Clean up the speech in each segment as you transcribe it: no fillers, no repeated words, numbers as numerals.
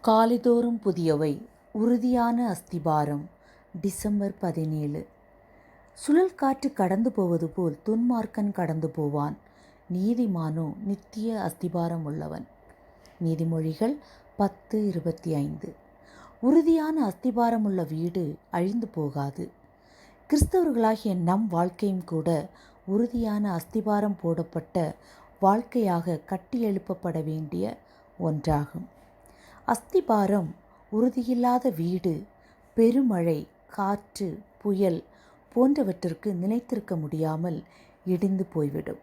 காலைதோறும் புதியவை உறுதியான அஸ்திபாரம். டிசம்பர் 17. சுழல் காற்று கடந்து போவது போல் துன்மார்க்கன் கடந்து போவான், நீதிமானோ நித்திய அஸ்திபாரம் உள்ளவன். நீதிமொழிகள் 10:25. உறுதியான அஸ்திபாரம் உள்ள வீடு அழிந்து போகாது. கிறிஸ்தவர்களாகிய நம் வாழ்க்கையும் கூட உறுதியான அஸ்திபாரம் போடப்பட்ட வாழ்க்கையாக கட்டியெழுப்பப்பட வேண்டிய ஒன்றாகும். அஸ்திபாரம் உறுதியில்லாத வீடு பெருமழை, காற்று, புயல் போன்றவற்றிற்கு நிலைத்திருக்க முடியாமல் இடிந்து போய்விடும்.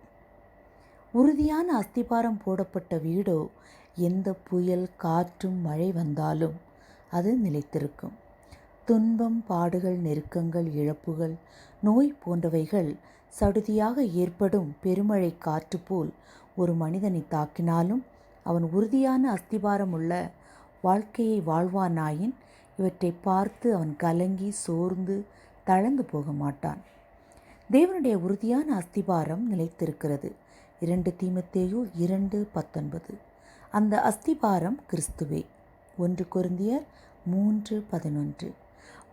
உறுதியான அஸ்திபாரம் போடப்பட்ட வீடோ எந்த புயல், காற்றும், மழை வந்தாலும் அது நிலைத்திருக்கும். துன்பம், பாடுகள், நெருக்கங்கள், இழப்புகள், நோய் போன்றவைகள் சடுதியாக ஏற்படும் பெருமழை காற்று போல் ஒரு மனிதனை தாக்கினாலும் அவன் உறுதியான அஸ்திபாரம் உள்ள வாழ்க்கையை வாழ்வானாயின் இவற்றை பார்த்து அவன் கலங்கி சோர்ந்து தளர்ந்து போக மாட்டான். தேவனுடைய உறுதியான அஸ்திபாரம் நிலைத்திருக்கிறது. 2 தீமோத்தேயு 2:19. அந்த அஸ்திபாரம் கிறிஸ்துவே. 1 கொரிந்தியர் 3:11.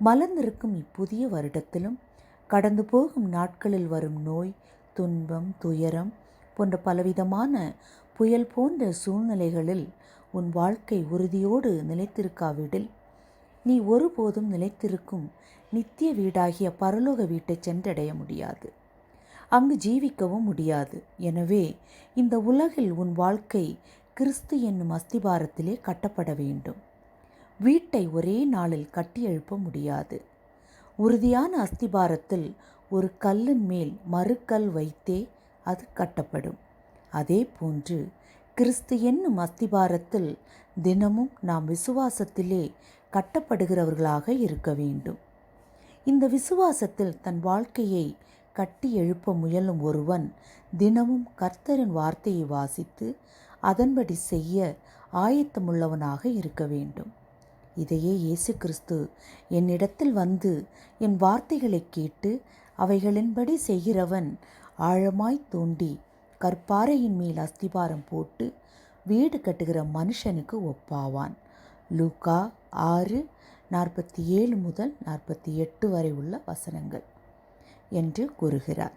மலர்ந்திருக்கும் இப்புதிய வருடத்திலும் கடந்து போகும் நாட்களில் வரும் நோய், துன்பம், துயரம் போன்ற பலவிதமான புயல் போன்ற சூழ்நிலைகளில் உன் வாழ்க்கை உறுதியோடு நிலைத்திருக்காவிடில் நீ ஒருபோதும் நிலைத்திருக்கும் நித்திய வீடாகிய பரலோக வீட்டை சென்றடைய முடியாது. அங்கு ஜீவிக்கவும் முடியாது. எனவே இந்த உலகில் உன் வாழ்க்கை கிறிஸ்து என்னும் அஸ்திபாரத்திலே கட்டப்பட வேண்டும். வீட்டை ஒரே நாளில் கட்டி எழுப்ப முடியாது. உறுதியான அஸ்திபாரத்தில் ஒரு கல்லின் மேல் மறுக்கல் வைத்தே அது கட்டப்படும். அதே போன்று கிறிஸ்து என்னும் அஸ்திபாரத்தில் தினமும் நாம் விசுவாசத்திலே கட்டப்படுகிறவர்களாக இருக்க வேண்டும். இந்த விசுவாசத்தில் தன் வாழ்க்கையை கட்டி எழுப்ப முயலும் ஒருவன் தினமும் கர்த்தரின் வார்த்தையை வாசித்து அதன்படி செய்ய ஆயத்தமுள்ளவனாக இருக்க வேண்டும். இதையே இயேசு கிறிஸ்து என்னிடத்தில் வந்து என் வார்த்தைகளை கேட்டு அவைகளின்படி செய்கிறவன் ஆழமாய் தோண்டி கற்பாறையின் மேல் அஸ்திபாரம் போட்டு வீடு கட்டுகிற மனுஷனுக்கு ஒப்பாவான். லூக்கா 6:47-48 வரை உள்ள வசனங்கள் என்று கூறுகிறார்.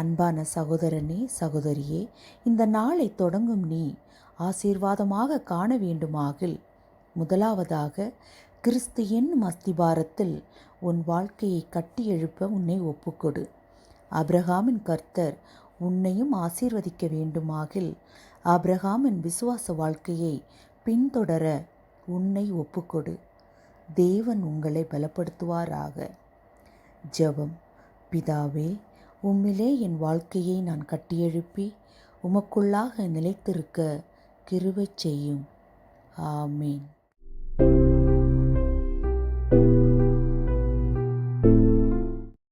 அன்பான சகோதரனே, சகோதரியே, இந்த நாளை தொடங்கும் நீ ஆசீர்வாதமாக காண வேண்டுமாகில் முதலாவதாக கிறிஸ்து என்னும் அஸ்திபாரத்தில் உன் வாழ்க்கையை கட்டி எழுப்ப உன்னை ஒப்புக்கொடு. ஆபிரகாமின் கர்த்தர் உன்னையும் ஆசீர்வதிக்க வேண்டுமாகில் ஆபிரகாமின் விசுவாச வாழ்க்கையை பின்தொடர உன்னை ஒப்புக்கொடு. தேவன் உங்களை பலப்படுத்துவாராக. ஜெபம். பிதாவே, உம்மிலே என் வாழ்க்கையை நான் கட்டியெழுப்பி உமக்குள்ளாக நிலைத்திருக்க கிருபை செய்யும். ஆமேன்.